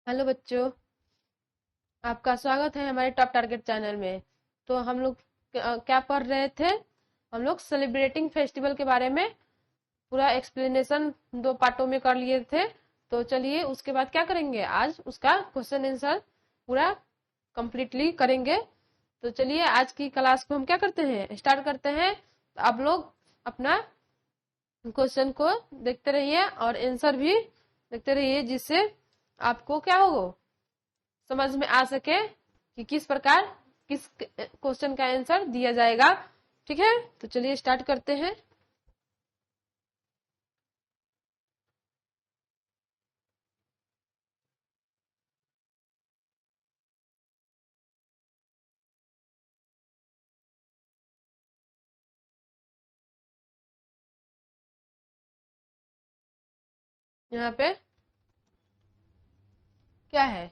Hello बच्चों, आपका स्वागत है हमारे टॉप टारगेट चैनल में। तो हम लोग क्या पढ़ रहे थे? हम लोग सेलिब्रेटिंग फेस्टिवल के बारे में पूरा एक्सप्लेनेशन दो पार्टों में कर लिए थे। तो चलिए उसके बाद क्या करेंगे, आज उसका क्वेश्चन आंसर पूरा कंप्लीटली करेंगे। तो चलिए आज की क्लास को हम क्या करते हैं, स्टार्ट करते हैं। तो आप लोग अपना क्वेश्चन को देखते रहिए और आंसर भी देखते रहिए, जिससे आपको क्या होगा, समझ में आ सके कि किस प्रकार किस क्वेश्चन का आंसर दिया जाएगा। ठीक है, तो चलिए स्टार्ट करते हैं। यहाँ पे क्या है,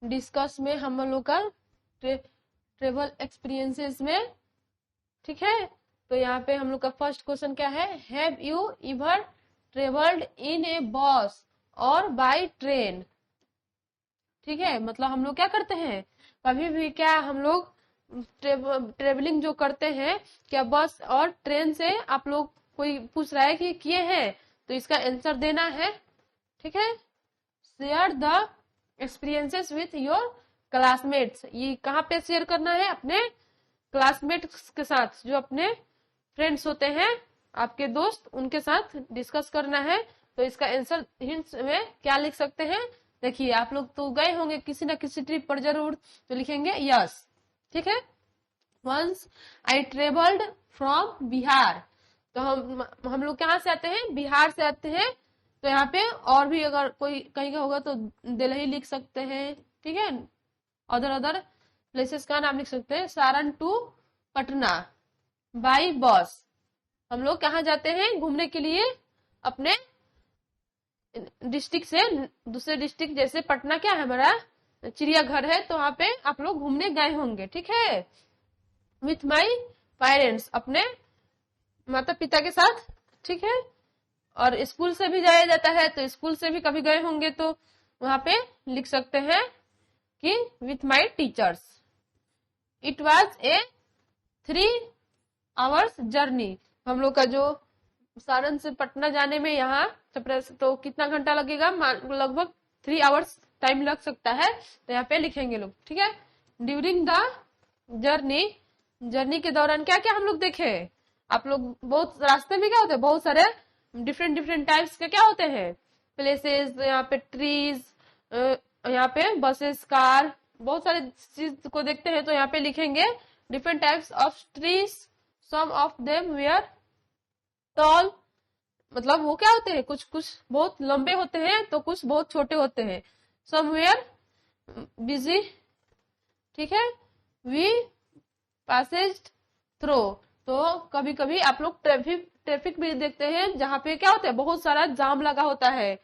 डिस्कस में हम लोग का ट्रेवल एक्सपीरियंसेस में। ठीक है, तो यहाँ पे हम लोग का फर्स्ट क्वेश्चन क्या है, have you ever travelled in a bus or by train. ठीक है, मतलब हम लोग क्या करते हैं, कभी भी क्या हम लोग ट्रेवलिंग जो करते हैं, क्या बस और ट्रेन से। आप लोग कोई पूछ रहा है कि किए हैं, तो इसका आंसर देना है। ठीक है, share the experiences with your classmates. ये कहाँ पे शेयर करना है, अपने क्लासमेट्स के साथ, जो अपने फ्रेंड्स होते हैं, आपके दोस्त, उनके साथ डिस्कस करना है। तो इसका आंसर हिंट्स में क्या लिख सकते हैं, देखिए आप लोग तो गए होंगे किसी ना किसी ट्रिप पर जरूर, तो लिखेंगे यस। ठीक है, once I travelled from Bihar. तो हम लोग कहाँ से आते हैं, बिहार से आते हैं। तो यहाँ पे और भी अगर कोई कहीं का होगा तो दिल्ली लिख सकते हैं। ठीक है, अदर अदर प्लेसेस का नाम लिख सकते हैं। Saran to Patna by bus. हम लोग कहाँ जाते हैं घूमने के लिए, अपने डिस्ट्रिक्ट से दूसरे डिस्ट्रिक्ट, जैसे पटना क्या है हमारा चिड़ियाघर है, तो वहां पे आप लोग घूमने गए होंगे। ठीक है, विथ माई पेरेंट्स, अपने माता पिता के साथ। ठीक है, और स्कूल से भी जाया जाता है, तो स्कूल से भी कभी गए होंगे, तो वहां पे लिख सकते हैं कि with my teachers. It was a 3 hours journey. हम लोग का जो सारण से पटना जाने में यहाँ छपरा से तो कितना घंटा लगेगा, लगभग 3 आवर्स टाइम लग सकता है। तो यहाँ पे लिखेंगे लोग। ठीक है, ड्यूरिंग द जर्नी, जर्नी के दौरान क्या क्या हम लोग देखे। आप लोग बहुत रास्ते में क्या होते हैं, बहुत सारे डिफरेंट डिफरेंट टाइप्स के क्या होते हैं प्लेसेस, यहाँ पे ट्रीज, यहाँ पे बसेस, कार, बहुत सारे चीज को देखते हैं। तो यहाँ पे लिखेंगे different types of trees, some of them were tall. मतलब वो क्या होते हैं, कुछ कुछ बहुत लंबे होते हैं तो कुछ बहुत छोटे होते हैं। Somewhere busy. ठीक है, वी पैसेज थ्रो। तो कभी कभी आप लोग ट्रैफिक ट्रैफिक भी देखते हैं, जहाँ पे क्या होता है, बहुत सारा जाम लगा होता है।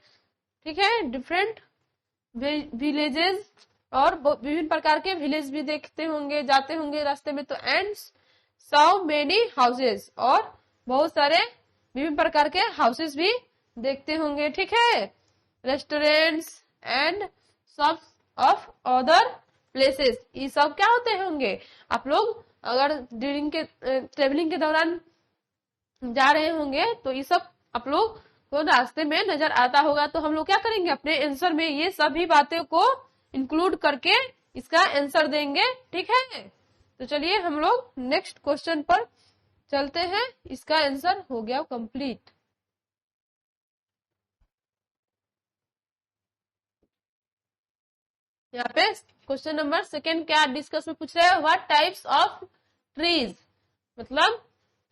ठीक है, डिफरेंट विलेजेस, और विभिन्न प्रकार के विलेज भी देखते होंगे, जाते होंगे रास्ते में। तो एंड सो मेनी हाउसेस, और बहुत सारे विभिन्न प्रकार के हाउसेस भी देखते होंगे। ठीक है, restaurants and shops of other places, ये सब क्या होते होंगे। आप लोग अगर ड्यूरिंग के ट्रेवलिंग के दौरान जा रहे होंगे, तो ये सब आप लोग को रास्ते में नजर आता होगा। तो हम लोग क्या करेंगे, अपने आंसर में ये सभी बातें को इंक्लूड करके इसका आंसर देंगे। ठीक है, तो चलिए हम लोग नेक्स्ट क्वेश्चन पर चलते हैं। इसका आंसर हो गया कंप्लीट। यहाँ पे क्वेश्चन नंबर सेकेंड क्या डिस्कस में पूछ रहे हैं, व्हाट टाइप्स ऑफ ट्रीज। मतलब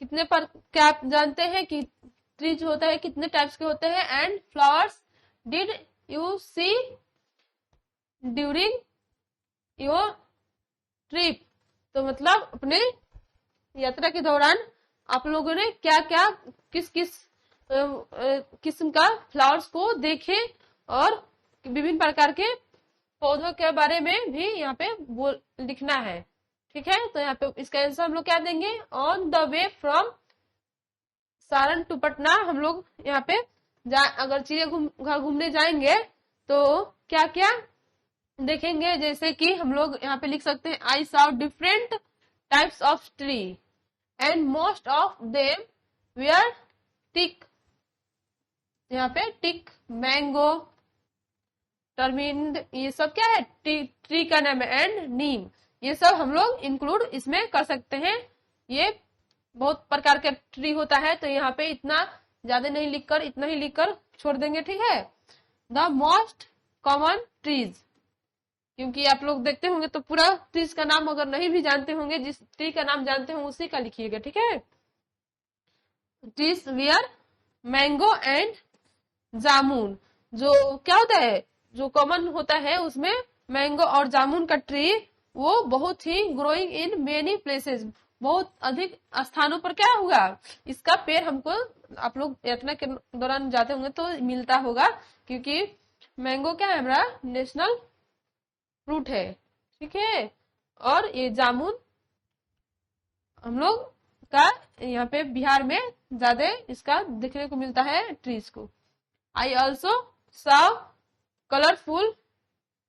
कितने पर, क्या आप जानते हैं कि ट्रीज होता है कितने टाइप्स के होते हैं। And flowers did you see during your trip. तो मतलब अपने यात्रा के दौरान आप लोगों ने क्या क्या, किस किस किस्म का फ्लावर्स को देखे, और विभिन्न प्रकार के पौधों के बारे में भी यहाँ पे लिखना है। ठीक है, तो यहाँ पे इसका आंसर हम लोग क्या देंगे, on the way from Saran to Patna. हम लोग यहाँ पे अगर चिड़ियाघर घूमने जाएंगे, तो क्या क्या देखेंगे, जैसे कि हम लोग यहाँ पे लिख सकते हैं I saw different types of tree and most of them were tick, यहाँ पे टिक, मैंगो, टर्मिंड, ये सब क्या है, ट्री का नाम है, एंड नीम, ये सब हम लोग इंक्लूड इसमें कर सकते हैं। ये बहुत प्रकार का ट्री होता है, तो यहाँ पे इतना ज्यादा नहीं लिखकर, इतना ही लिखकर छोड़ देंगे, ठीक है। द मोस्ट कॉमन ट्रीज, क्योंकि आप लोग देखते होंगे तो पूरा ट्रीज का नाम अगर नहीं भी जानते होंगे, जिस ट्री का नाम जानते हो उसी का लिखिएगा, ठीक है। ट्रीज वेयर मैंगो एंड जामुन, जो क्या होता है, जो कॉमन होता है उसमें मैंगो और जामुन का ट्री, वो बहुत ही ग्रोइंग इन मेनी प्लेसेस, बहुत अधिक स्थानों पर क्या हुआ, इसका पेड़ हमको, आप लोग यात्रा के दौरान जाते होंगे तो मिलता होगा, क्योंकि मैंगो क्या है, हमारा नेशनल फ्रूट है, ठीक है। और ये जामुन हम लोग का यहाँ पे बिहार में ज्यादा इसका देखने को मिलता है ट्रीज को। I also saw colorful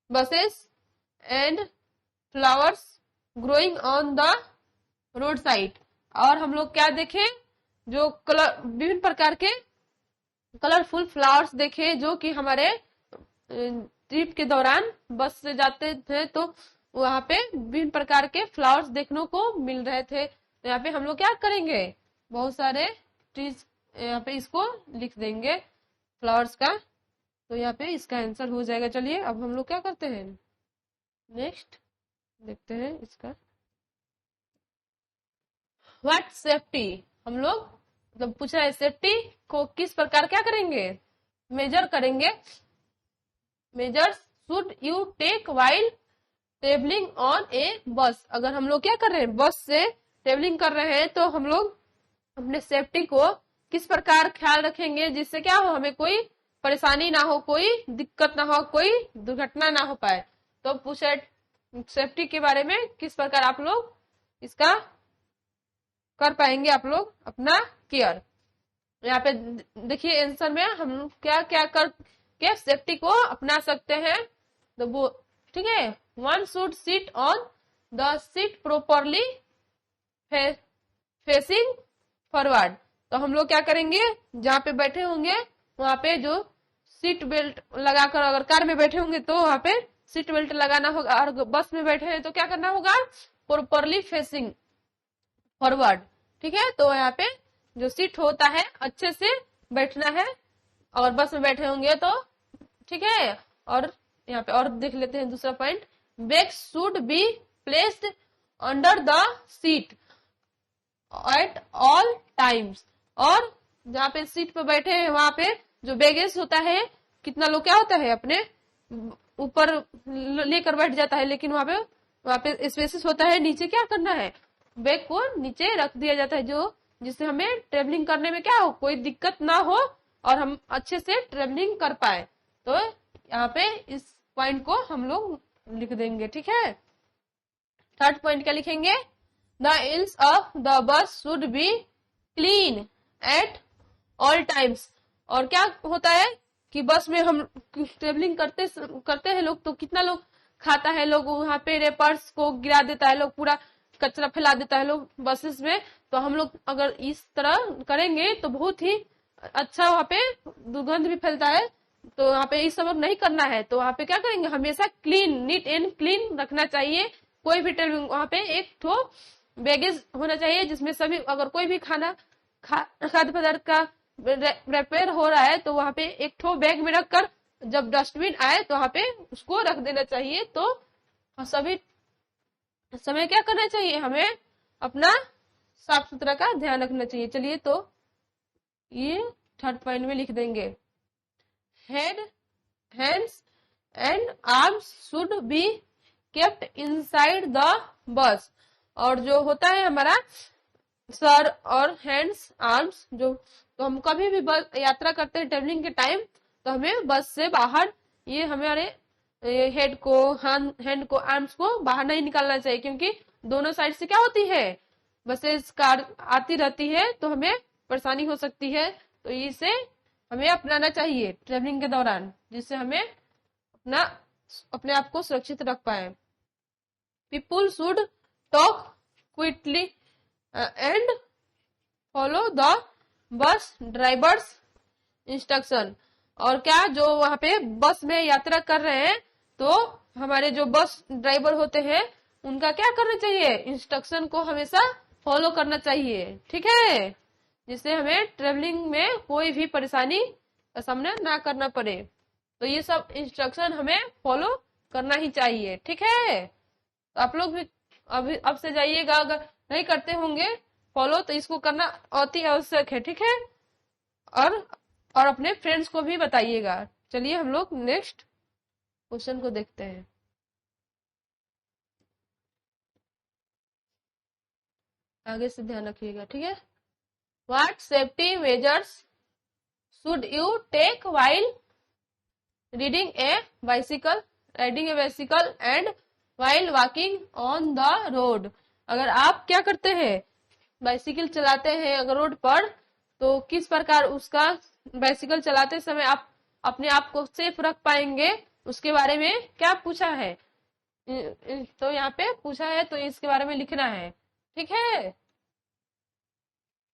bushes and flowers growing on the road side, और हम लोग क्या देखे, जो कलर, विभिन्न प्रकार के कलरफुल फ्लावर्स देखे, जो कि हमारे ट्रिप के दौरान बस से जाते थे तो वहां पे विभिन्न प्रकार के फ्लावर्स देखने को मिल रहे थे। तो यहाँ पे हम लोग क्या करेंगे, बहुत सारे ट्रीज यहाँ पे इसको लिख देंगे फ्लावर्स का, तो यहाँ पे इसका आंसर हो जाएगा। चलिए अब हम लोग क्या करते हैं, नेक्स्ट देखते हैं इसका। व्हाट सेफ्टी, हम लोग मतलब पूछ रहा है सेफ्टी को किस प्रकार क्या करेंगे, मेजर करेंगे। Measures should you take while travelling on a bus, अगर हम लोग क्या कर रहे हैं, बस से ट्रेवलिंग कर रहे हैं, तो हम लोग अपने सेफ्टी को किस प्रकार ख्याल रखेंगे, जिससे क्या हो, हमें कोई परेशानी ना हो, कोई दिक्कत ना हो, कोई दुर्घटना ना हो पाए। तो पूछे सेफ्टी के बारे में किस प्रकार आप लोग इसका कर पाएंगे, आप लोग अपना केयर। यहाँ पे देखिए आंसर में हम क्या क्या कर के सेफ्टी को अपना सकते हैं, तो वो ठीक है। One should sit on the seat properly facing forward, तो हम लोग क्या करेंगे, जहाँ पे बैठे होंगे वहां पे जो सीट बेल्ट लगाकर, अगर कार में बैठे होंगे तो वहां पे सीट बेल्ट लगाना होगा, और बस में बैठे हैं तो क्या करना होगा, प्रॉपरली फेसिंग फॉरवर्ड, ठीक है। तो यहाँ पे जो सीट होता है अच्छे से बैठना है, और बस में बैठे होंगे तो ठीक है। और यहाँ पे और देख लेते हैं दूसरा point, bags should be placed under the seat at all times, और जहाँ पे सीट पे बैठे हैं वहां पे जो बैगेज होता है, कितना लोग क्या होता है अपने ऊपर लेकर बैठ जाता है, लेकिन वहां पे स्पेसेस होता है, नीचे क्या करना है, बैग को नीचे रख दिया जाता है, जो जिससे हमें ट्रेवलिंग करने में क्या हो, कोई दिक्कत ना हो और हम अच्छे से ट्रेवलिंग कर पाए। तो यहाँ पे इस पॉइंट को हम लोग लिख देंगे, ठीक है। थर्ड पॉइंट क्या लिखेंगे, the ills of the bus should be clean at all times, और क्या होता है कि बस में हम ट्रेवलिंग करते हैं लोग, तो कितना लोग खाता है, लोग वहां पे रेपर्स को गिरा देता है, लोग पूरा कचरा फैला देता है लोग बसेस में। तो हम लोग अगर इस तरह करेंगे तो बहुत ही अच्छा, वहां पे दुर्गंध भी फैलता है, तो वहां पे इस सब नहीं करना है। तो वहां पे क्या करेंगे, हमेशा क्लीन, नीट एंड क्लीन रखना चाहिए। कोई भी ट्रेवलिंग वहां पे एक ठो बैगेज होना चाहिए, जिसमें सभी, अगर कोई भी खाद्य पदार्थ का रिपेयर हो रहा है तो वहां पे एक ठो बैग में रखकर जब डस्टबिन आए तो वहां पे उसको रख देना चाहिए। तो सभी समय क्या करना चाहिए, हमें अपना साफ सुथरा का ध्यान रखना चाहिए। चलिए तो ये थर्ड पॉइंट में लिख देंगे, hands and arms should be kept inside the bus, और जो होता है हमारा सर और हैंड्स आर्म्स, जो तो हम कभी भी बस यात्रा करते हैं ट्रेवलिंग के टाइम, तो हमें बस से बाहर ये हमारे हेड को, हैंड को, आर्म्स को बाहर नहीं निकालना चाहिए, क्योंकि दोनों साइड से क्या होती है, बसेस कार आती रहती है, तो हमें परेशानी हो सकती है। तो इसे हमें अपनाना चाहिए ट्रेवलिंग के दौरान, जिससे हमें अपना अपने आप को सुरक्षित रख पाए। People should talk quickly and follow the bus drivers instruction. और क्या, जो वहां पे बस में यात्रा कर रहे हैं तो हमारे जो बस ड्राइवर होते हैं उनका क्या करना चाहिए, इंस्ट्रक्शन को हमेशा फॉलो करना चाहिए, ठीक है, जिससे हमें ट्रेवलिंग में कोई भी परेशानी का सामना ना करना पड़े। तो ये सब इंस्ट्रक्शन हमें फॉलो करना ही चाहिए, ठीक है। तो आप लोग भी अभी अब से जाइएगा, अगर नहीं करते होंगे फॉलो तो इसको करना अति आवश्यक है, ठीक है। और अपने फ्रेंड्स को भी बताइएगा। चलिए हम लोग नेक्स्ट क्वेश्चन को देखते हैं। आगे से ध्यान रखिएगा, ठीक है। What safety measures should you take while riding a bicycle and while walking on the road. अगर आप क्या करते हैं, बाइसिकल चलाते हैं अगर रोड पर, तो किस प्रकार उसका बाइसिकल चलाते समय आप अपने आप को सेफ रख पाएंगे, उसके बारे में क्या पूछा है। तो यहाँ पे पूछा है तो इसके बारे में लिखना है, ठीक है।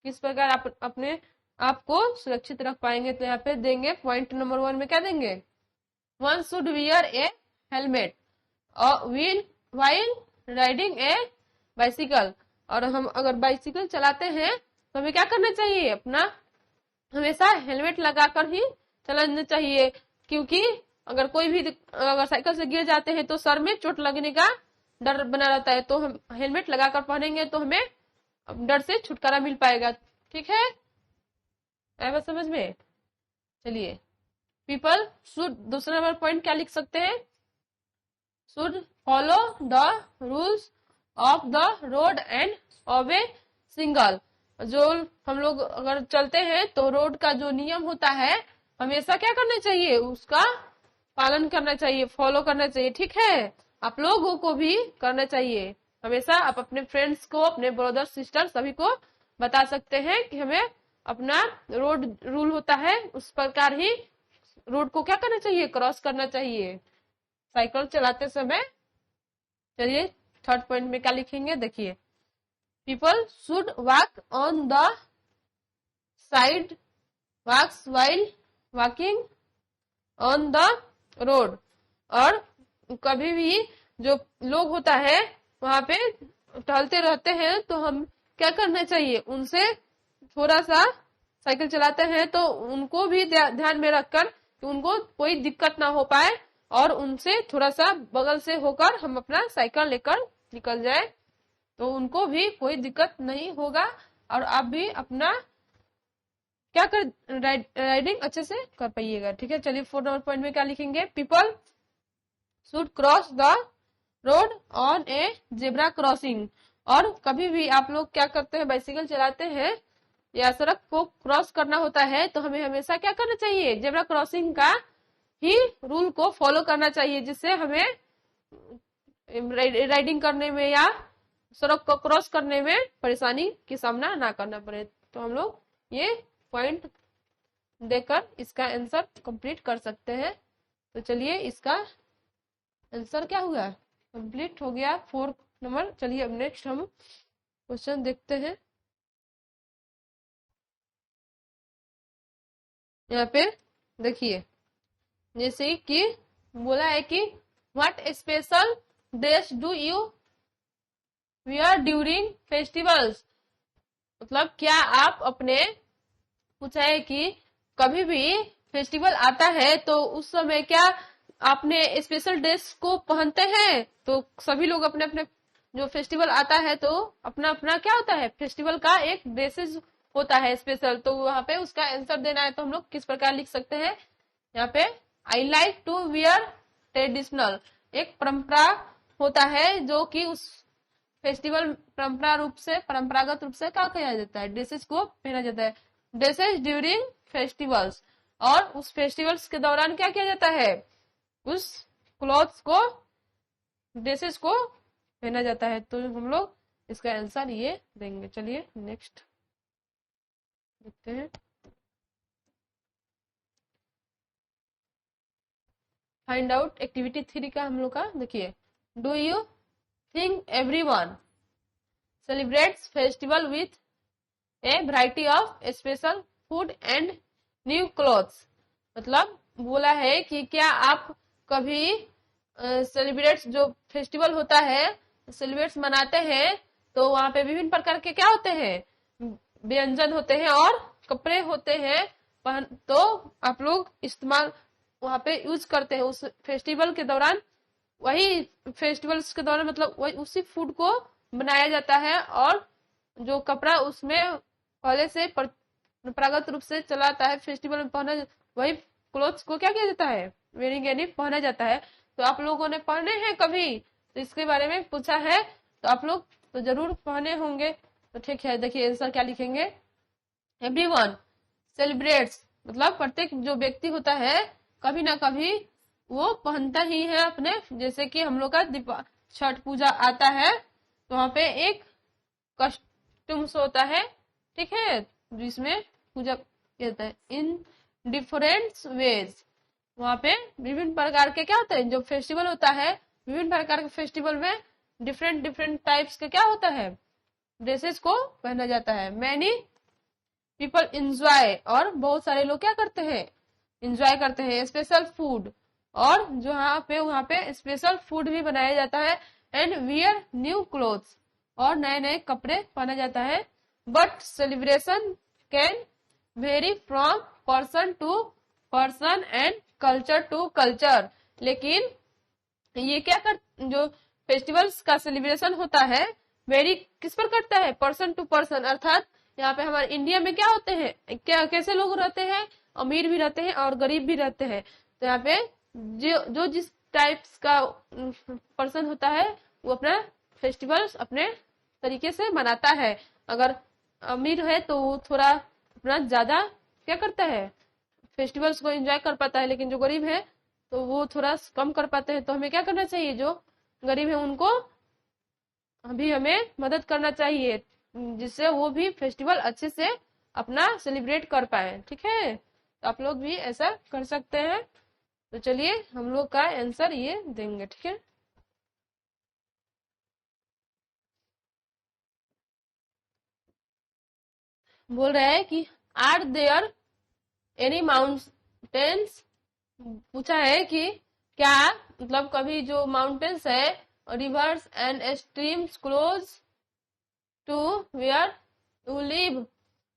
किस प्रकार आप अपने आप को सुरक्षित रख पाएंगे, तो यहाँ पे देंगे पॉइंट नंबर 1 में क्या देंगे, one should wear A helmet while riding A bicycle. और हम अगर बाइसिकल चलाते हैं तो हमें क्या करना चाहिए, अपना हमेशा हेलमेट लगाकर ही चलाना चाहिए, क्योंकि अगर कोई भी अगर साइकिल से गिर जाते हैं तो सर में चोट लगने का डर बना रहता है। तो हम हेलमेट लगाकर पहनेंगे तो हमें डर से छुटकारा मिल पाएगा, ठीक है, आया बात समझ में। चलिए, पीपल शुड, दूसरा नंबर पॉइंट क्या लिख सकते हैं, should follow the rules of the road and obey signal. जो हम लोग अगर चलते हैं तो रोड का जो नियम होता है हमेशा क्या करना चाहिए, उसका पालन करना चाहिए, फॉलो करना चाहिए, ठीक है। आप लोगों को भी करना चाहिए हमेशा। आप अपने फ्रेंड्स को, अपने ब्रदर सिस्टर सभी को बता सकते हैं कि हमें अपना रोड रूल होता है उस प्रकार ही रोड को क्या करना चाहिए, क्रॉस करना चाहिए साइकिल चलाते समय। चलिए थर्ड पॉइंट में क्या लिखेंगे, देखिए, people should walk on the sidewalks while walking on the road. और कभी भी जो लोग होता है वहां पे टहलते रहते हैं तो हम क्या करना चाहिए, उनसे थोड़ा सा, साइकिल चलाते हैं तो उनको भी ध्यान में रखकर कि उनको कोई दिक्कत ना हो पाए और उनसे थोड़ा सा बगल से होकर हम अपना साइकिल लेकर निकल जाए तो उनको भी कोई दिक्कत नहीं होगा और आप भी अपना क्या कर राइडिंग अच्छे से कर पाइएगा, ठीक है। चलिए 4 नंबर पॉइंट में क्या लिखेंगे, people should cross the road on A zebra crossing. और कभी भी आप लोग क्या करते हैं, बाइसिकल चलाते हैं या सड़क को क्रॉस करना होता है तो हमें हमेशा क्या करना चाहिए, जेब्रा क्रॉसिंग का ही रूल को फॉलो करना चाहिए, जिससे हमें राइडिंग करने में या सड़क को क्रॉस करने में परेशानी की सामना ना करना पड़े। तो हम लोग ये पॉइंट देकर इसका आंसर कंप्लीट कर सकते हैं। तो चलिए इसका आंसर क्या हुआ, कंप्लीट हो गया 4 नंबर। चलिए अब नेक्स्ट हम क्वेश्चन देखते हैं। यहाँ पे देखिए, जैसे कि बोला है कि what special dress do you wear during festivals. मतलब क्या आप अपने, पूछा है कि कभी भी फेस्टिवल आता है तो उस समय क्या आपने स्पेशल ड्रेस को पहनते हैं। तो सभी लोग अपने अपने जो फेस्टिवल आता है तो अपना अपना क्या होता है, फेस्टिवल का एक ड्रेसेस होता है स्पेशल, तो वहां पे उसका आंसर देना है। तो हम लोग किस प्रकार लिख सकते हैं, यहाँ पे I like to wear traditional, एक परंपरा होता है जो कि उस फेस्टिवल परंपरागत रूप से क्या किया जाता है, ड्रेसेस को पहना जाता है, ड्रेसेस ड्यूरिंग फेस्टिवल्स। और उस फेस्टिवल्स के दौरान क्या किया जाता है, उस क्लॉथ्स को, ड्रेसेस को पहना जाता है। तो हम लोग इसका आंसर ये देंगे। चलिए नेक्स्ट देखते हैं। फाइंड आउट एक्टिविटी 3 का हम लोग का देखिए, do you think everyone celebrates festival with A variety of special food and new clothes. मतलब बोला है कि क्या आप कभी सेलिब्रेट्स जो फेस्टिवल होता है, सेलिब्रेट्स मनाते हैं, तो वहां पे विभिन्न प्रकार के क्या होते हैं, व्यंजन होते हैं और कपड़े होते हैं, तो आप लोग इस्तेमाल वहां पे यूज करते हैं उस फेस्टिवल के दौरान। वही फेस्टिवल्स के दौरान मतलब वही उसी फूड को बनाया जाता है, और जो कपड़ा उसमें पहले से परंपरागत रूप से चला आता है, फेस्टिवल में पहना, वही क्लोथ्स को क्या किया जाता है, वेयरिंग यानी पहना जाता है। तो आप लोगों ने पहने हैं कभी, तो इसके बारे में पूछा है, तो आप लोग तो जरूर पहने होंगे। तो ठीक है, देखिए आंसर क्या लिखेंगे, एवरीवन सेलिब्रेट्स, मतलब प्रत्येक जो व्यक्ति होता है कभी ना कभी वो पहनता ही है अपने, जैसे कि हम लोग का छठ पूजा आता है तो वहां पे एक कस्टम्स होता है, ठीक है, जिसमें पूजा कहता है इन डिफरेंट वेज। वहां पे विभिन्न प्रकार के क्या होते हैं, जो फेस्टिवल होता है, विभिन्न प्रकार के फेस्टिवल में डिफरेंट डिफरेंट टाइप्स के क्या होता है, ड्रेसेस को पहना जाता है। मैनी पीपल इंजॉय, और बहुत सारे लोग क्या करते हैं, इंजॉय करते हैं स्पेशल फूड, और जो वहां पे स्पेशल फूड भी बनाया जाता है, एंड वियर न्यू क्लोथ्स, और नए नए कपड़े पहना जाता है। But celebration can vary from person to person and culture to culture. लेकिन ये क्या कर, जो फेस्टिवल्स का सेलिब्रेशन होता है वेरी किस पर करता है, पर्सन टू पर्सन, अर्थात यहाँ पे हमारे इंडिया में क्या होते हैं, क्या कैसे लोग रहते हैं, अमीर भी रहते हैं और गरीब भी रहते हैं। तो यहाँ पे जो जिस टाइप्स का पर्सन होता है वो अपना फेस्टिवल्स अपने तरीके से मनाता है। अगर अमीर है तो वो थोड़ा अपना ज्यादा क्या करता है, फेस्टिवल्स को एंजॉय कर पाता है, लेकिन जो गरीब है तो वो थोड़ा कम कर पाते हैं। तो हमें क्या करना चाहिए, जो गरीब है उनको अभी हमें मदद करना चाहिए, जिससे वो भी फेस्टिवल अच्छे से अपना सेलिब्रेट कर पाए, ठीक है। तो आप लोग भी ऐसा कर सकते हैं। तो चलिए हम लोग का आंसर ये देंगे, ठीक है। बोल रहे हैं कि आर देयर एनी माउंटेन्स, पूछा है कि क्या मतलब कभी जो माउंटेन्स है, rivers and streams close to where you live,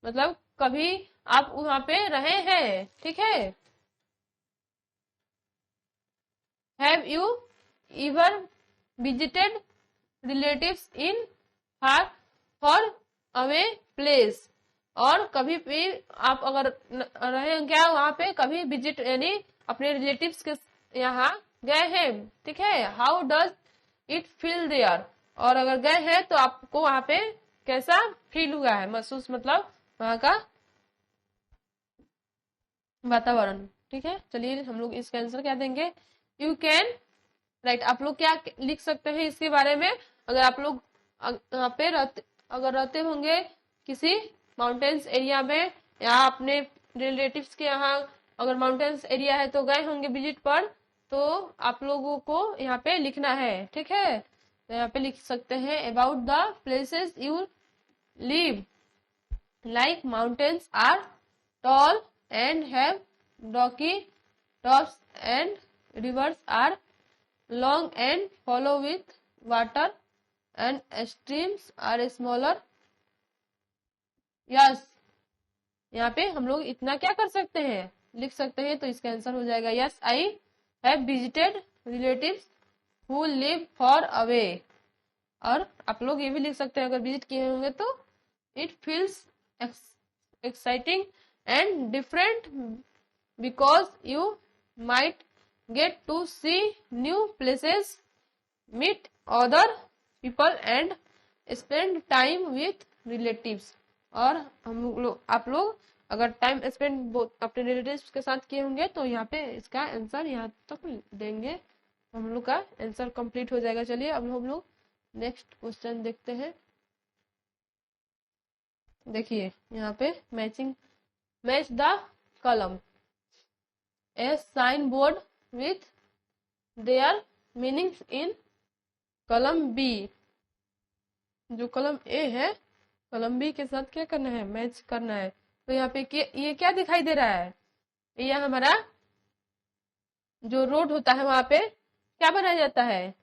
मतलब कभी आप वहां पे रहे हैं, ठीक है। Have you ever visited relatives in far for away place, और कभी भी आप अगर रहे क्या वहां पे कभी विजिट यानी अपने रिलेटिव्स के यहाँ गए हैं, ठीक है। How does it feel there, और अगर गए हैं तो आपको वहां पे कैसा फील हुआ है, महसूस, मतलब वहां का वातावरण, ठीक है। चलिए हम लोग इसका आंसर क्या देंगे, यू कैन राइट। आप लोग क्या लिख सकते हैं इसके बारे में, अगर आप लोग यहाँ पे अगर रहते होंगे किसी माउंटेन्स एरिया में, या अपने रिलेटिव्स के यहाँ अगर माउंटेन्स एरिया है तो गए होंगे विजिट पर, तो आप लोगों को यहाँ पे लिखना है, ठीक है। तो यहाँ पे लिख सकते हैं about the places you live, like mountains are tall and have rocky tops and rivers are long and follow with water and streams are smaller। यस, यहाँ पे हम लोग इतना क्या कर सकते हैं, लिख सकते हैं। तो इसका आंसर हो जाएगा yes, I have visited relatives who live for away. और आप लोग ये भी लिख सकते हैं, अगर विजिट किए होंगे तो it feels exciting and different because you might get to see new places, meet other people and spend time with relatives। और हम लोग आप लोग अगर टाइम स्पेंड अपने रिलेटिव्स के साथ किए होंगे तो यहाँ पे इसका आंसर यहाँ तक देंगे, हम लोग का आंसर कंप्लीट हो जाएगा। चलिए अब हम लोग नेक्स्ट क्वेश्चन देखते हैं। देखिए यहाँ पे match the column, A sign board with their meanings in column B. जो कॉलम ए है कॉलम बी के साथ क्या करना है, मैच करना है। तो यहाँ पे ये क्या दिखाई दे रहा है, ये हमारा जो रोड होता है वहां पे क्या बनाया जाता है,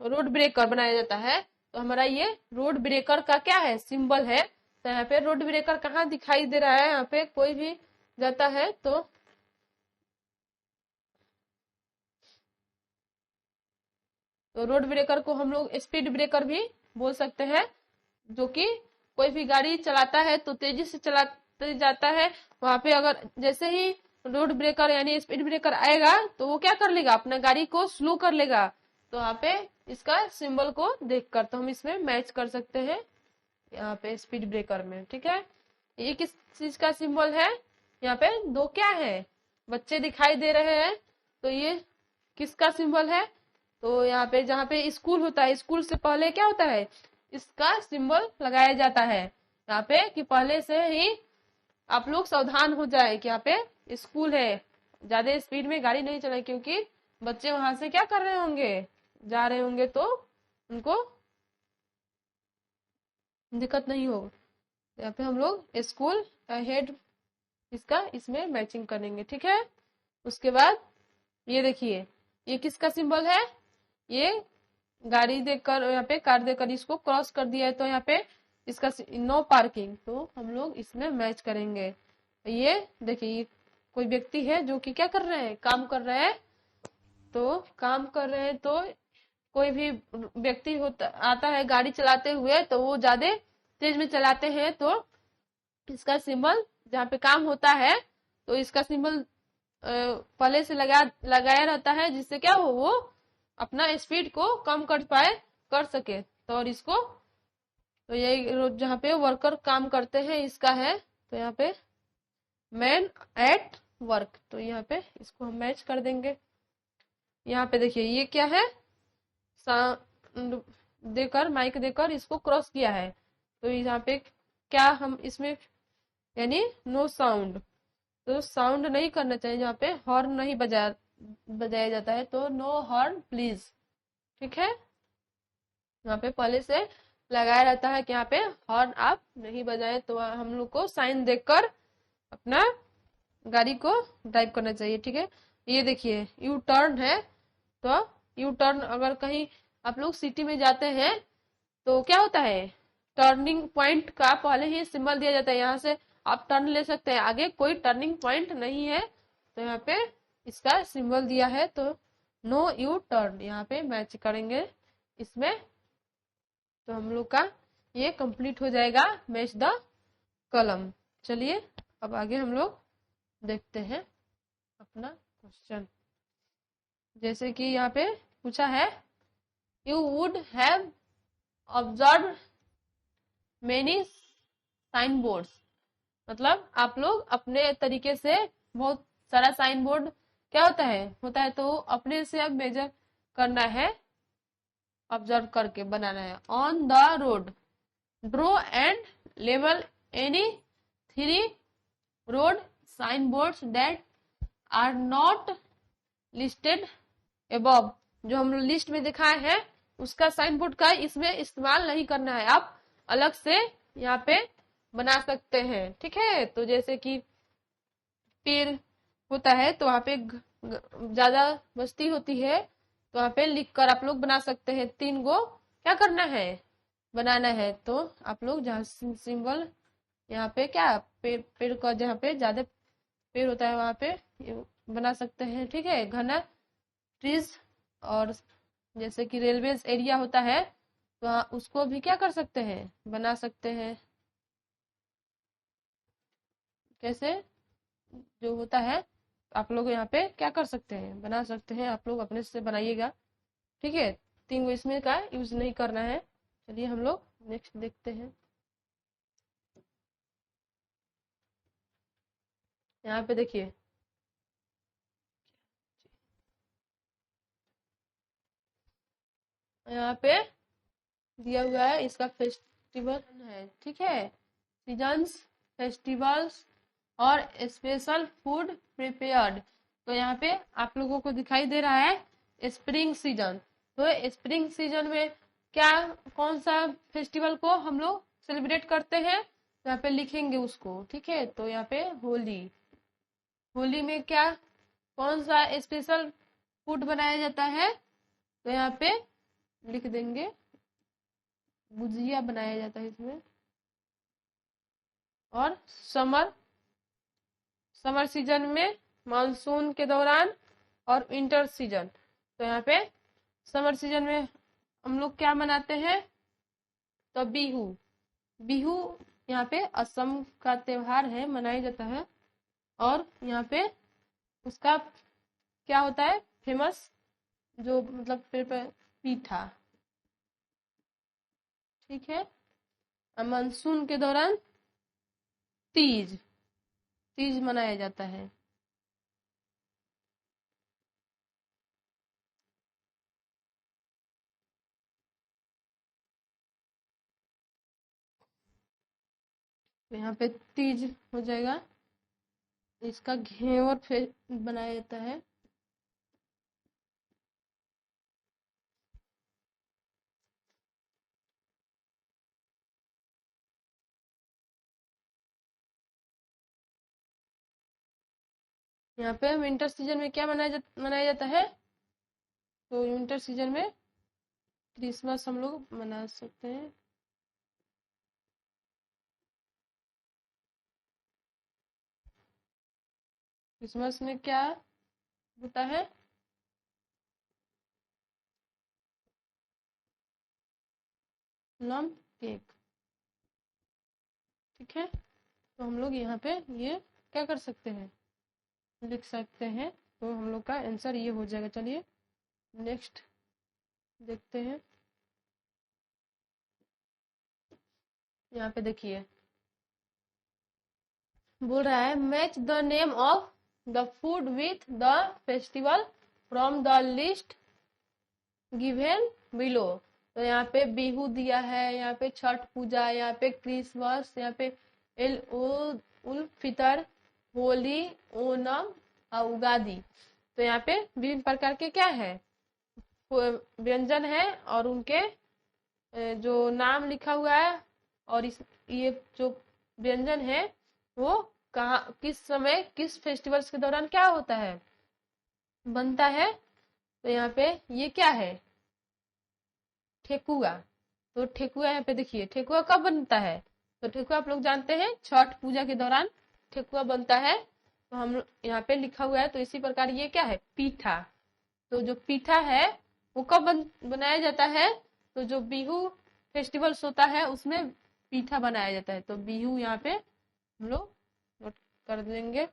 रोड ब्रेकर बनाया जाता है। तो हमारा ये रोड ब्रेकर का क्या है, सिंबल है। तो यहाँ पे रोड ब्रेकर कहाँ दिखाई दे रहा है, यहाँ पे कोई भी जाता है तो रोड ब्रेकर को हम लोग स्पीड ब्रेकर भी बोल सकते हैं। जो कि कोई भी गाड़ी चलाता है तो तेजी से चलाते जाता है, वहां पे अगर जैसे ही रोड ब्रेकर यानी स्पीड ब्रेकर आएगा तो वो क्या कर लेगा, अपना गाड़ी को स्लो कर लेगा। तो यहाँ पे इसका सिंबल को देखकर तो हम इसमें मैच कर सकते हैं यहाँ पे स्पीड ब्रेकर में। ठीक है, ये किस चीज का सिंबल है, यहाँ पे दो क्या है, बच्चे दिखाई दे रहे हैं। तो ये किसका सिंबल है, तो यहाँ पे जहाँ पे स्कूल होता है, स्कूल से पहले क्या होता है, इसका सिंबल लगाया जाता है यहाँ पे, कि पहले से ही आप लोग सावधान हो जाए कि यहाँ पे स्कूल है, ज्यादा स्पीड में गाड़ी नहीं चलाए, क्योंकि बच्चे वहां से क्या कर रहे होंगे, जा रहे होंगे, तो उनको दिक्कत नहीं हो। यहाँ पे हम लोग स्कूल हेड इसका इसमें मैचिंग करेंगे। ठीक है, उसके बाद ये देखिए ये किसका सिंबल है, ये गाड़ी देकर यहाँ पे कार देकर इसको क्रॉस कर दिया है, तो यहाँ पे इसका नो पार्किंग, तो हम लोग इसमें मैच करेंगे। ये देखिए कोई व्यक्ति है जो कि क्या कर रहे हैं, काम कर रहे हैं। तो काम कर रहे हैं तो कोई भी व्यक्ति होता आता है गाड़ी चलाते हुए, तो वो ज्यादा तेज में चलाते हैं, तो इसका सिंबल जहाँ पे काम होता है तो इसका सिंबल पहले से लगाया रहता है, जिससे क्या हो वो अपना स्पीड को कम कर सके। तो और इसको तो यही जहाँ पे वर्कर काम करते हैं इसका है, तो यहाँ पे मैन एट वर्क, तो यहाँ पे इसको हम मैच कर देंगे। यहाँ पे देखिए ये क्या है, देकर माइक देकर इसको क्रॉस किया है, तो यहाँ पे क्या हम इसमें यानी नो साउंड, तो साउंड नहीं करना चाहिए, जहाँ पे हॉर्न नहीं बजाया जाता है, तो नो हॉर्न प्लीज। ठीक है, यहाँ पे पहले से लगाया रहता है कि यहाँ पे हॉर्न आप नहीं बजाएं, तो हम लोग को साइन देखकर अपना गाड़ी को ड्राइव करना चाहिए। ठीक है, ये देखिए यू टर्न है, तो यू टर्न अगर कहीं आप लोग सिटी में जाते हैं तो क्या होता है, टर्निंग पॉइंट का पहले ही सिंबल दिया जाता है, यहाँ से आप टर्न ले सकते हैं, आगे कोई टर्निंग पॉइंट नहीं है, तो यहाँ पे इसका सिंबल दिया है, तो नो यू टर्न यहाँ पे मैच करेंगे इसमें। तो हम लोग का ये कंप्लीट हो जाएगा, मैच द कॉलम। चलिए अब आगे हम लोग देखते हैं अपना क्वेश्चन। जैसे कि यहाँ पे पूछा है, you would have observe many sign boards, मतलब आप लोग अपने तरीके से बहुत सारा साइन बोर्ड क्या होता है तो अपने से अब मेजर करना है, ऑब्जर्व करके बनाना है। On the road draw and label any 3 road sign boards that are not listed above, जो हम लिस्ट में दिखाए हैं उसका साइन बोर्ड का इसमें इस्तेमाल नहीं करना है, आप अलग से यहाँ पे बना सकते हैं। ठीक है, तो जैसे कि पेड़ होता है तो वहां पे ज्यादा बस्ती होती है, तो वहां पे लिख कर आप लोग बना सकते हैं, 3 गो क्या करना है, बनाना है। तो आप लोग जहाँ सिंबल यहाँ पे क्या पेड़ का जहाँ पे ज्यादा पेड़ होता है वहां पे बना सकते हैं। ठीक है, घना ट्रीज, और जैसे कि रेलवे एरिया होता है तो उसको भी क्या कर सकते हैं, बना सकते हैं। कैसे जो होता है आप लोग यहाँ पे क्या कर सकते हैं, बना सकते हैं, आप लोग अपने से बनाइएगा। ठीक है, 3 गो इसमें का यूज नहीं करना है। चलिए हम लोग नेक्स्ट देखते हैं। यहाँ पे देखिए यहाँ पे दिया हुआ है, इसका फेस्टिवल है। ठीक है, सीजन्स, फेस्टिवल्स और स्पेशल फूड प्रिपेयर्ड, तो यहाँ पे आप लोगों को दिखाई दे रहा है स्प्रिंग सीजन। तो स्प्रिंग सीजन में क्या, कौन सा फेस्टिवल को हम लोग सेलिब्रेट करते हैं, तो यहाँ पे लिखेंगे उसको, ठीक है। तो यहाँ पे होली, होली में क्या, कौन सा स्पेशल फूड बनाया जाता है, तो यहाँ पे लिख देंगे गुजिया बनाया जाता है इसमें। और समर, समर सीजन में मानसून के दौरान, और विंटर सीजन, तो यहाँ पे समर सीजन में हम लोग क्या मनाते हैं, तो बिहू, बिहू यहाँ पे असम का त्योहार है, मनाया जाता है। और यहाँ पे उसका क्या होता है फेमस, जो मतलब पीठा, ठीक है। मानसून के दौरान तीज, तीज मनाया जाता है। तो यहाँ पे तीज हो जाएगा, इसका घेवर फिर बनाया जाता है। यहाँ पे विंटर सीजन में क्या मनाया जाता है, तो विंटर सीजन में क्रिसमस हम लोग मना सकते हैं। क्रिसमस में क्या होता है, प्लम केक, ठीक है। तो हम लोग यहाँ पे ये क्या कर सकते हैं, लिख सकते हैं। तो हम लोग का आंसर ये हो जाएगा। चलिए नेक्स्ट देखते हैं। यहाँ पे देखिए बोल रहा है match the name of the food with the festival from the list given below. तो यहाँ पे बिहू दिया है, यहाँ पे छठ पूजा, यहाँ पे क्रिसमस, यहाँ पे उल फितर, होली, ओणम और उगादी। तो यहाँ पे विभिन्न प्रकार के क्या है व्यंजन है, और उनके जो नाम लिखा हुआ है, और ये जो व्यंजन है वो कहाँ, किस समय, किस फेस्टिवल्स के दौरान क्या होता है, बनता है। तो यहाँ पे ये क्या है, ठेकुआ। तो ठेकुआ यहाँ पे देखिए, ठेकुआ कब बनता है, तो ठेकुआ आप लोग जानते हैं छठ पूजा के दौरान ठेकुआ बनता है। तो हम यहाँ पे लिखा हुआ है। तो इसी प्रकार ये क्या है, पीठा। तो जो पीठा है वो कब बनाया जाता है, तो जो बिहू फेस्टिवल्स होता है उसमें पीठा बनाया जाता है। तो बिहू यहाँ पे हम लोग नोट कर देंगे।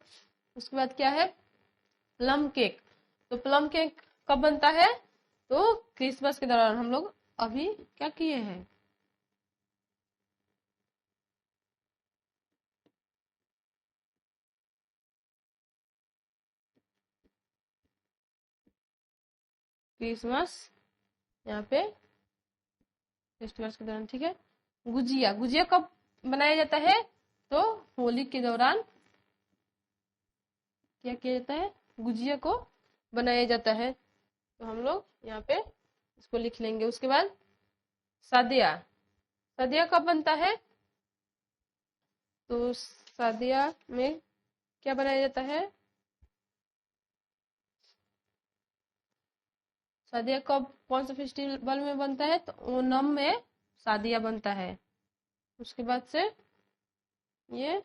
उसके बाद क्या है, प्लम केक। तो प्लम केक कब बनता है, तो क्रिसमस के दौरान। हम लोग अभी क्या किए हैं, क्रिसमस यहाँ पे फेस्टिवल्स के दौरान, ठीक है। गुजिया, गुजिया कब बनाया जाता है, तो होली के दौरान क्या किया जाता है, गुजिया को बनाया जाता है। तो हम लोग यहाँ पे इसको लिख लेंगे। उसके बाद सादिया, सादिया कब बनता है, तो सादिया में क्या बनाया जाता है, सादिया कब, कौन सा फेस्टिवल में बनता है, तो ओणम में सादिया बनता है। उसके बाद से ये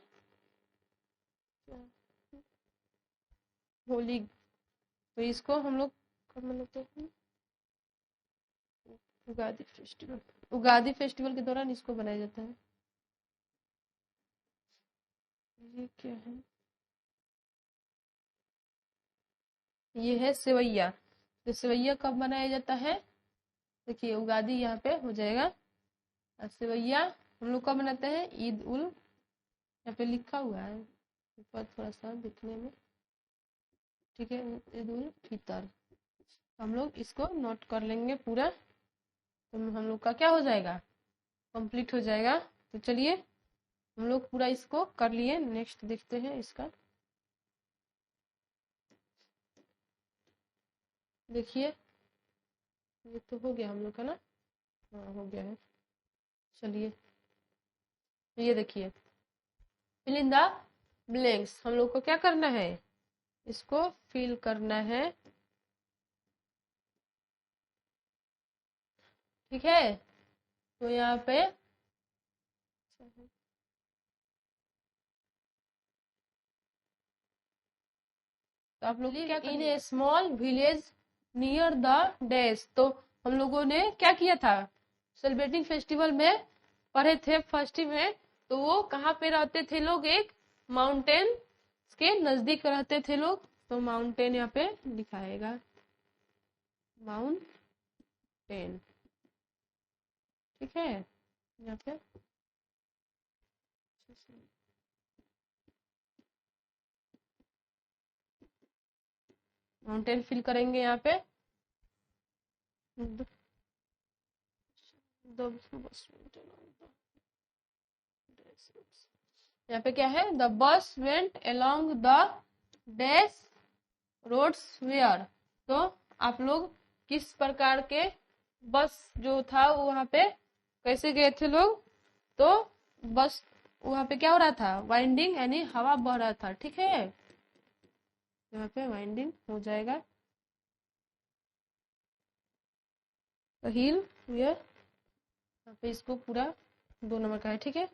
होली, तो इसको हम लोग कब मनाते हैं, उगादी फेस्टिवल, उगादी फेस्टिवल के दौरान इसको बनाया जाता है। ये क्या है, ये है सेवैया। तो सेवैया कब बनाया जाता है, देखिए उगादी यहाँ पे हो जाएगा। और सेवैया हम लोग कब बनाते हैं, ईद उल, यहाँ पे लिखा हुआ है ऊपर थोड़ा सा दिखने में, ठीक है, ईद उल फितर। हम लोग इसको नोट कर लेंगे पूरा, तो हम लोग का क्या हो जाएगा, कंप्लीट हो जाएगा। तो चलिए हम लोग पूरा इसको कर लिए। नेक्स्ट देखते हैं इसका। देखिए ये तो हो गया हम लोग का ना, हाँ हो गया है। चलिए ये देखिए, फिल इन द ब्लैंक्स, हम लोग को क्या करना है, इसको फिल करना है, ठीक है। तो यहाँ पे तो आप लोग क्या in a small village near the dash, तो हम लोगों ने क्या किया था, सेलिब्रेटिंग फेस्टिवल में पढ़े थे फर्स्ट में, तो वो कहाँ पे रहते थे लोग, एक माउंटेन के नजदीक रहते थे लोग, तो माउंटेन यहाँ पे दिखाएगा, माउंटेन, ठीक है। यहाँ पे माउंटेन फिल करेंगे यहाँ पे, यहाँ पे क्या है, the bus went along the dash roads where, तो आप लोग किस प्रकार के बस जो था वहां पे कैसे गए थे लोग, तो बस वहां पे क्या हो रहा था, वाइंडिंग यानी हवा बह रहा था, ठीक है। यहाँ पे वाइंडिंग हो जाएगा, हिल ये यहाँ पे इसको पूरा 2 नंबर का है, ठीक है।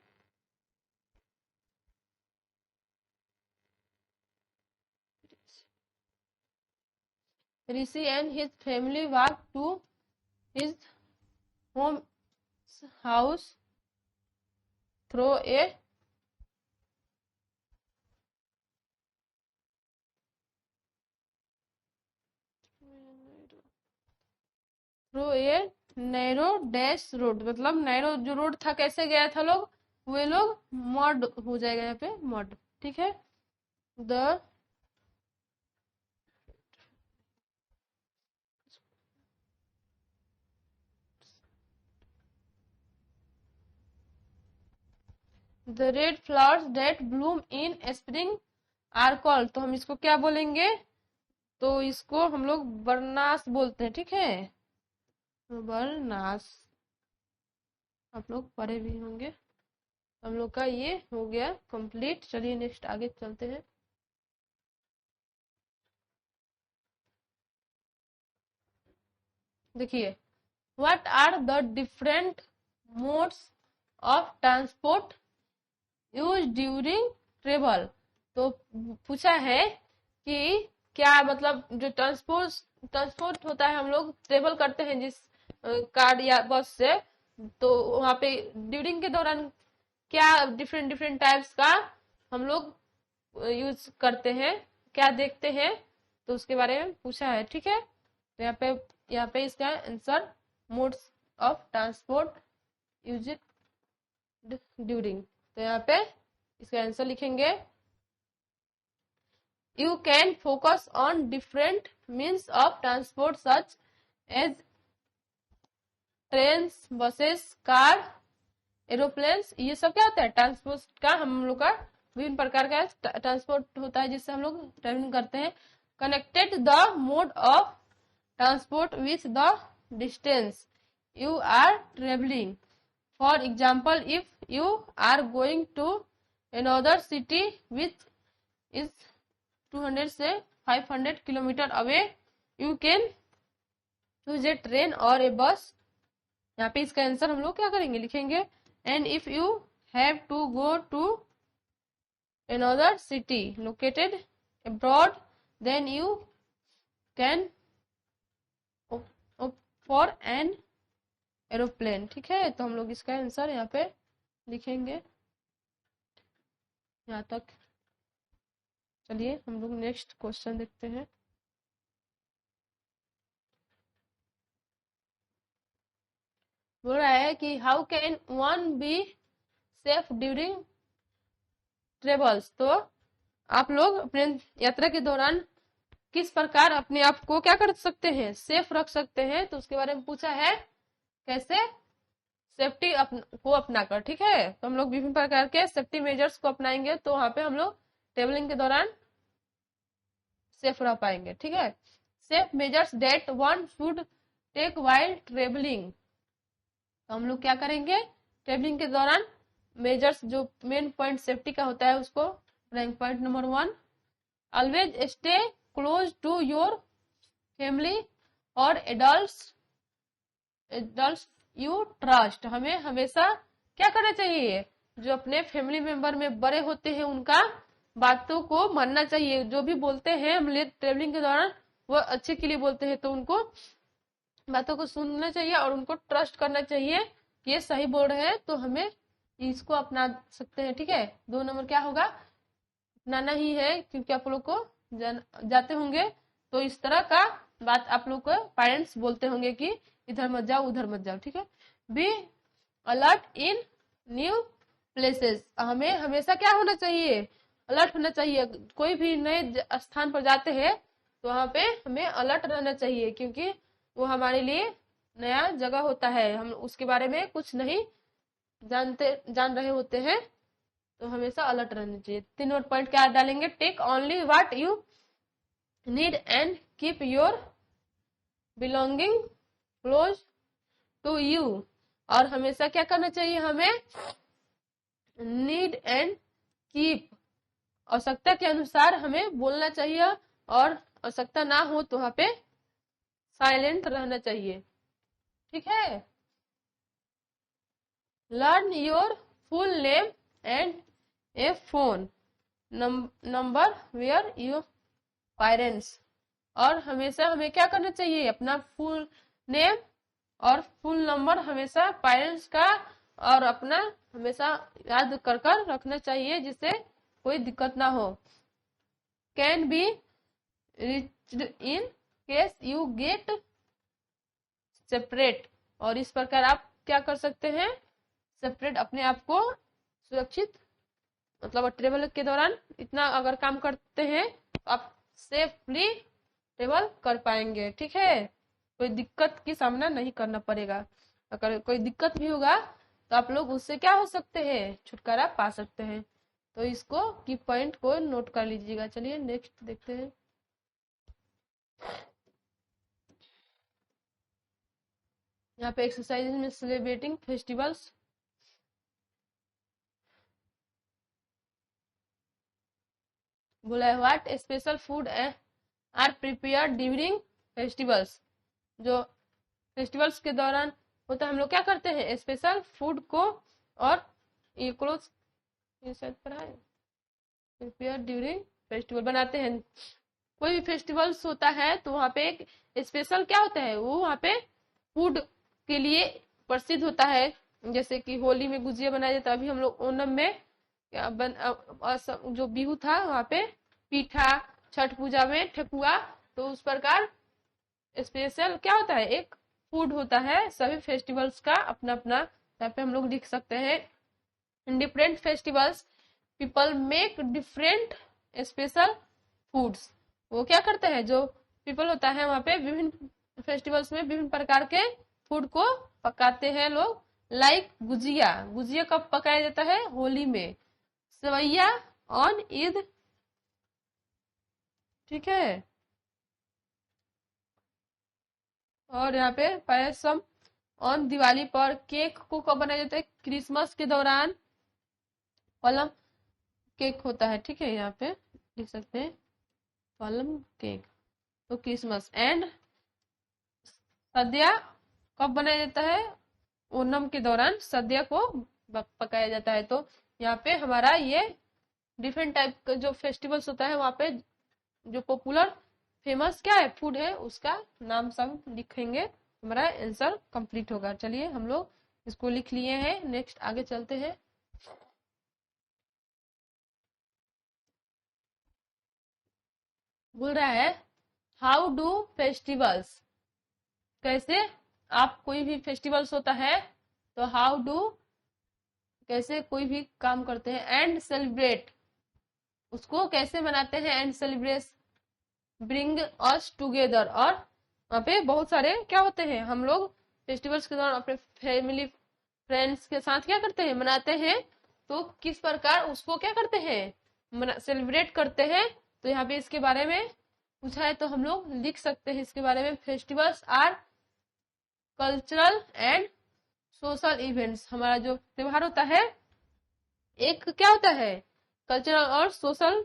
Rishi and his family walk to his home house through a narrow dash road, मतलब नैरो जो रोड था कैसे गया था लोग, वे लोग मड हो जाएगा यहाँ पे मड, ठीक है। The red flowers that bloom in spring are called, तो हम इसको क्या बोलेंगे, तो इसको हम लोग बरनास बोलते हैं, ठीक है, बरनास, आप लोग पढ़े भी होंगे। हम लोग का ये हो गया कंप्लीट, चलिए नेक्स्ट आगे चलते हैं। देखिए, what are the different modes of transport use during travel, तो पूछा है कि क्या मतलब जो ट्रांसपोर्ट होता है, हम लोग ट्रेवल करते हैं जिस कार या बस से, तो वहां पे ड्यूरिंग के दौरान क्या डिफरेंट डिफरेंट टाइप्स का हम लोग यूज करते हैं, क्या देखते हैं, तो उसके बारे में पूछा है, ठीक है। तो यहाँ पे इसका answer modes of transport use during, तो यहाँ पे इसका आंसर लिखेंगे, you can focus on different means of transport such as train, buses, car, aeroplanes, ये सब क्या होता है, ट्रांसपोर्ट का हम लोग का विभिन्न प्रकार का ट्रांसपोर्ट होता है जिससे हम लोग ट्रेवलिंग करते हैं। Connected the mode of transport with the distance you are travelling, for example if you are going to another city which is 200 से 500 kilometre away, you can use a train or a bus, यहाँ पे इसका answer हम लोग क्या करेंगे, लिखेंगे, and if you have to go to another city located abroad then you can opt for an aeroplane, ठीक है। तो हम लोग इसका आंसर यहाँ पे लिखेंगे, यहाँ तक। चलिए हम लोग नेक्स्ट क्वेश्चन देखते हैं। बोल रहा है कि how can one be safe during travels, तो आप लोग अपने यात्रा के दौरान किस प्रकार अपने आप को क्या कर सकते हैं, सेफ रख सकते हैं, तो उसके बारे में पूछा है, कैसे सेफ्टी को अपनाकर, ठीक है। तो हम लोग विभिन्न प्रकार के सेफ्टी मेजर्स को अपनाएंगे तो वहां पे हम लोग ट्रेवलिंग के दौरान सेफ रह पाएंगे, ठीक है। Safe measures that one should take while travelling. तो हम लोग क्या करेंगे, ट्रेवलिंग के दौरान मेजर्स जो मेन पॉइंट सेफ्टी का होता है उसको rank. Point number 1, always stay close to your family और एडल्ट्स यू ट्रस्ट। हमें हमेशा क्या करना चाहिए, जो अपने फैमिली मेंबर में बड़े होते हैं उनका बातों को मानना चाहिए। जो भी बोलते हैं हम ट्रेवलिंग के दौरान वो अच्छे के लिए बोलते हैं, तो उनको बातों को सुनना चाहिए और उनको ट्रस्ट करना चाहिए कि ये सही बोल रहे हैं, तो हमें इसको अपना सकते हैं। ठीक है, 2 नंबर क्या होगा, अपनाना ही है, क्योंकि आप लोग को जाते होंगे तो इस तरह का बात आप लोग को पेरेंट्स बोलते होंगे कि इधर मत जाओ उधर मत जाओ। ठीक है, be alert in new places. हमें हमेशा क्या होना चाहिए, अलर्ट होना चाहिए। कोई भी नए स्थान पर जाते हैं तो वहां पे हमें अलर्ट रहना चाहिए, क्योंकि वो हमारे लिए नया जगह होता है, हम उसके बारे में कुछ नहीं जान रहे होते हैं, तो हमेशा अलर्ट रहना चाहिए। 3 और पॉइंट क्या डालेंगे, take only what you need and keep your belonging close to you. और हमेशा क्या करना चाहिए, हमें नीड एंड कीप, आवश्यकता के अनुसार हमें बोलना चाहिए, और आवश्यकता ना हो तो वहां पे साइलेंट रहना चाहिए। ठीक है, learn your full name and a phone number where your parents. और हमेशा हमें क्या करना चाहिए, अपना फुल नेम और फुल नंबर हमेशा पेरेंट्स का और अपना हमेशा याद कर रखना चाहिए, जिससे कोई दिक्कत ना हो। Can be reached in case you get separate. और इस प्रकार आप क्या कर सकते हैं, सेपरेट, अपने आप को सुरक्षित, मतलब ट्रेवल के दौरान इतना अगर काम करते हैं तो आप सेफली ट्रेवल कर पाएंगे। ठीक है, कोई दिक्कत की सामना नहीं करना पड़ेगा। अगर कोई दिक्कत भी होगा तो आप लोग उससे क्या हो सकते हैं, छुटकारा पा सकते हैं। तो इसको की पॉइंट को नोट कर लीजिएगा। चलिए नेक्स्ट देखते हैं। यहाँ पे एक्सरसाइज में सेलिब्रेटिंग फेस्टिवल्स, बोला है what special food are prepared during festivals. जो फेस्टिवल्स के दौरान होता है हम लोग क्या करते हैं, स्पेशल फूड को और ये क्लोज ये शायद पढ़ा है, प्रिपेयर ड्यूरिंग फेस्टिवल बनाते हैं। कोई भी फेस्टिवल्स होता है तो वहाँ पे एक स्पेशल क्या होता है, वो वहाँ पे फूड के लिए प्रसिद्ध होता है। जैसे कि होली में गुजिया बनाया जाता है, अभी हम लोग ओणम में जो बिहू था वहाँ पे पीठा, छठ पूजा में ठेकुआ, तो उस प्रकार स्पेशल क्या होता है, एक फूड होता है। सभी फेस्टिवल्स का अपना अपना यहाँ पे हम लोग लिख सकते हैं। In different festivals people make different special foods. वो क्या करते हैं, जो पीपल होता है वहाँ पे विभिन्न फेस्टिवल्स में विभिन्न प्रकार के फूड को पकाते हैं लोग। लाइक गुजिया, गुजिया कब पकाया जाता है, होली में। सेवैया ऑन ईद, ठीक है। और यहाँ पे पायसम ऑन दिवाली पर। केक को कब बनाया जाता है, क्रिसमस के दौरान पलम केक होता है। ठीक है, यहाँ पे लिख सकते हैं पलम केक, तो क्रिसमस। एंड सद्या कब बनाया जाता है, ओणम के दौरान सद्या को पकाया जाता है। तो यहाँ पे हमारा ये डिफरेंट टाइप का जो फेस्टिवल्स होता है वहाँ पे जो पॉपुलर फेमस क्या है फूड है उसका नाम सब लिखेंगे, हमारा आंसर कंप्लीट होगा। चलिए हम लोग इसको लिख लिए हैं, नेक्स्ट आगे चलते हैं। बोल रहा है हाउ डू फेस्टिवल्स, कैसे आप कोई भी फेस्टिवल्स होता है तो हाउ डू कैसे कोई भी काम करते हैं, एंड सेलिब्रेट उसको कैसे मनाते हैं, and celebrate bring us together. और वहाँ पे बहुत सारे क्या होते हैं, हम लोग फेस्टिवल्स के दौरान अपने फैमिली फ्रेंड्स के साथ क्या करते हैं, मनाते हैं। तो किस प्रकार उसको क्या करते हैं, सेलिब्रेट करते हैं। तो यहाँ पे इसके बारे में पूछा है तो हम लोग लिख सकते हैं इसके बारे में। Festivals are cultural and social events. हमारा जो त्योहार होता है एक क्या होता है, कल्चरल और सोशल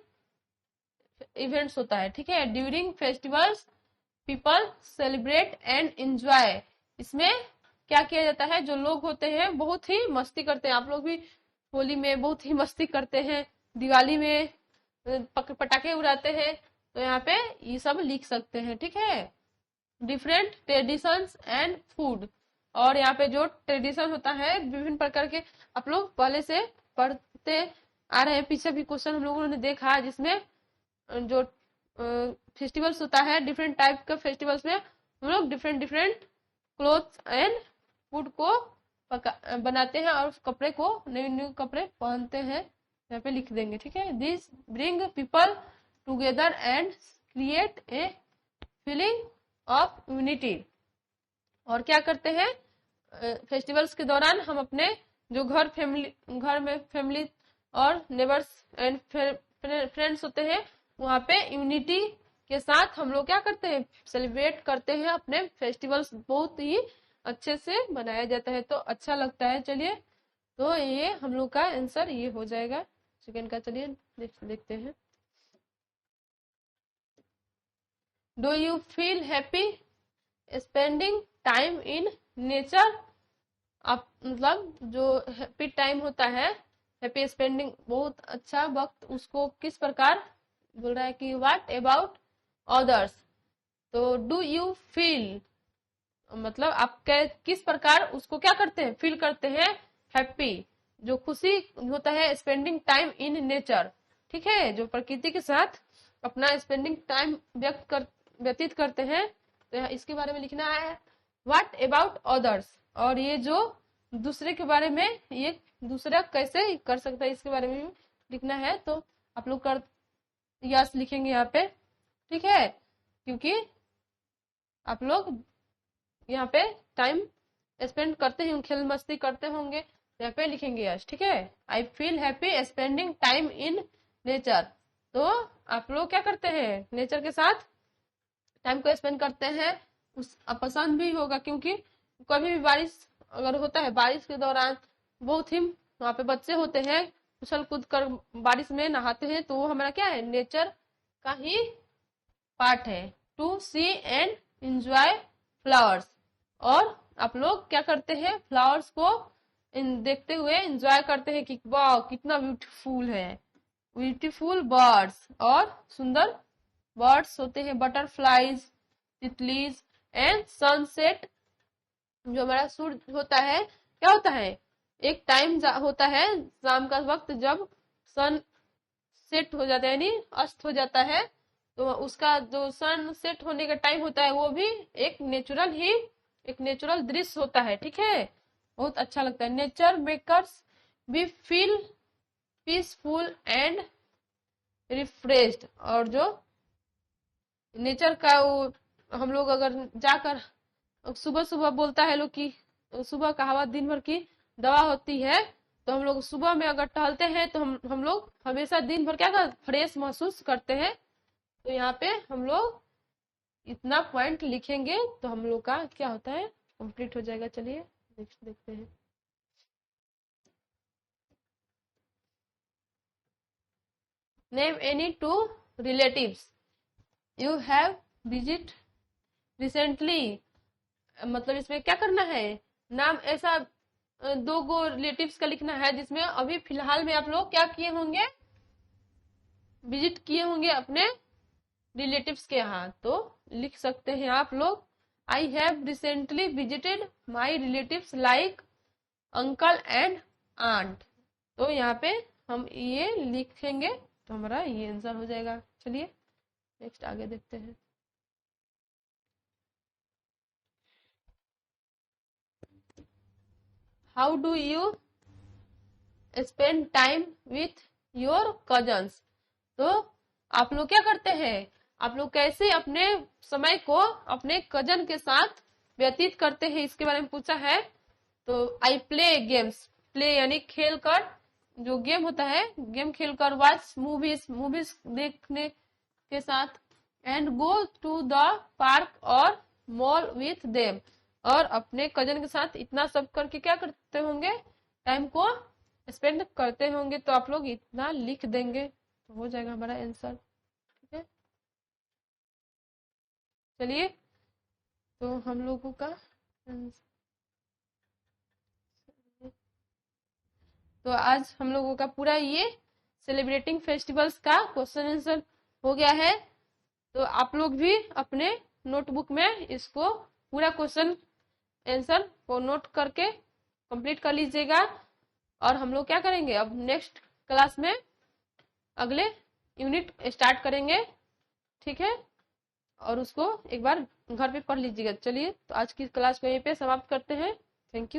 इवेंट्स होता है, ठीक है। During festivals people celebrate and enjoy. इसमें क्या किया जाता है, जो लोग होते हैं बहुत ही मस्ती करते हैं। आप लोग भी होली में बहुत ही मस्ती करते हैं, दिवाली में पटाखे उड़ाते हैं, तो यहाँ पे ये सब लिख सकते हैं, ठीक है। डिफरेंट ट्रेडिशंस एंड फूड, और यहाँ पे जो ट्रेडिशन होता है विभिन्न प्रकार के, आप लोग पहले से पढ़ते आ रहे हैं, पीछे भी क्वेश्चन हम लोगों ने देखा जिसमें जो फेस्टिवल्स होता है, डिफरेंट टाइप के फेस्टिवल्स में हम लोग different different clothes and food को बनाते हैं और कपड़े को नए नए कपड़े पहनते हैं, यहाँ पे लिख देंगे, ठीक है। This bring people together and create a feeling of unity. और क्या करते हैं, फेस्टिवल्स के दौरान हम अपने जो घर में फैमिली और नेबर्स एंड फ्रेंड्स होते हैं, वहाँ पे यूनिटी के साथ हम लोग क्या करते हैं, सेलिब्रेट करते हैं अपने फेस्टिवल्स। बहुत ही अच्छे से मनाया जाता है, तो अच्छा लगता है। चलिए, तो ये हम लोग का आंसर ये हो जाएगा सेकेंड का। चलिए देखते हैं। Do you feel happy spending time in nature. आप मतलब जो हैप्पी टाइम होता है, हैप्पी स्पेंडिंग, बहुत अच्छा वक्त, उसको किस प्रकार बोल रहा है कि व्हाट अबाउट अदर्स। तो डू यू फील मतलब आप किस प्रकार उसको क्या करते हैं, फील करते हैं, हैप्पी, जो खुशी होता है, स्पेंडिंग टाइम इन नेचर, ठीक है, जो प्रकृति के साथ अपना स्पेंडिंग टाइम व्यतीत करते हैं, तो इसके बारे में लिखना है। व्हाट अबाउट अदर्स, और ये जो दूसरे के बारे में, ये दूसरा कैसे कर सकता है, इसके बारे में भी लिखना है। तो आप लोग कर यस लिखेंगे यहाँ पे, ठीक है, क्योंकि आप लोग यहाँ पे टाइम स्पेंड करते हैं, खेल मस्ती करते होंगे, यहाँ पे लिखेंगे यस, ठीक है। I feel happy spending time in nature. तो आप लोग क्या करते हैं, नेचर के साथ टाइम को स्पेंड करते हैं। उस पसंद भी होगा, क्योंकि कभी भी बारिश अगर होता है, बारिश के दौरान बहुत ही वहाँ पे बच्चे होते हैं, उछल कूद कर बारिश में नहाते हैं, तो वो हमारा क्या है, नेचर का ही पार्ट है। To see and enjoy flowers, और आप लोग क्या करते हैं, फ्लावर्स को देखते हुए एंजॉय करते हैं कि वाह कितना ब्यूटीफुल है, ब्यूटीफुल बर्ड्स, और सुंदर बर्ड्स होते हैं, बटरफ्लाईज, तितलीज एंड सनसेट। जो हमारा सूर्य होता है, क्या होता है, एक टाइम होता है शाम का वक्त, जब सन सेट हो जाता है, यानी अस्त हो जाता है, तो उसका जो सन सेट होने का टाइम होता है, वो भी एक नेचुरल दृश्य होता है, ठीक है, बहुत अच्छा लगता है। Nature makers we feel peaceful and refreshed, और जो नेचर का वो हम लोग अगर जाकर सुबह सुबह बोलता है लोग कि सुबह का हवा दिन भर की दवा होती है, तो हम लोग सुबह में अगर टहलते हैं तो हम लोग हमेशा दिन भर क्या फ्रेश महसूस करते हैं। तो यहाँ पे हम लोग इतना पॉइंट लिखेंगे तो हम लोग का क्या होता है, कंप्लीट हो जाएगा। चलिए नेक्स्ट देखते हैं। Name any two relatives you have visit recently. मतलब इसमें क्या करना है, नाम ऐसा दो गो रिलेटिव्स का लिखना है जिसमें अभी फिलहाल में आप लोग क्या किए होंगे, विजिट किए होंगे अपने रिलेटिव्स के यहाँ। तो लिख सकते हैं आप लोग, I have recently visited my relatives like uncle and aunt. तो यहाँ पे हम ये लिखेंगे तो हमारा ये आंसर हो जाएगा। चलिए नेक्स्ट आगे देखते हैं। How do you spend time with your cousins. तो आप लोग क्या करते हैं, आप लोग कैसे अपने समय को अपने कजन के साथ व्यतीत करते हैं, इसके बारे में पूछा है। तो आई प्ले गेम्स, प्ले यानी खेल कर, जो गेम होता है गेम खेलकर, वॉच मूवीज, मूवीज देखने के साथ, and go to the park और मॉल विथ देम। और अपने कजन के साथ इतना सब करके क्या करते होंगे, टाइम को स्पेंड करते होंगे। तो आप लोग इतना लिख देंगे तो हो जाएगा हमारा आंसर। ठीक है, चलिए तो हम लोगों का तो आज हम लोगों का पूरा ये सेलिब्रेटिंग फेस्टिवल्स का क्वेश्चन आंसर हो गया है। तो आप लोग भी अपने नोटबुक में इसको पूरा क्वेश्चन आंसर को नोट करके कंप्लीट कर लीजिएगा। और हम लोग क्या करेंगे, अब नेक्स्ट क्लास में अगले यूनिट स्टार्ट करेंगे। ठीक है, और उसको एक बार घर पे पढ़ लीजिएगा। चलिए तो आज की क्लास को यहीं पे समाप्त करते हैं। Thank you.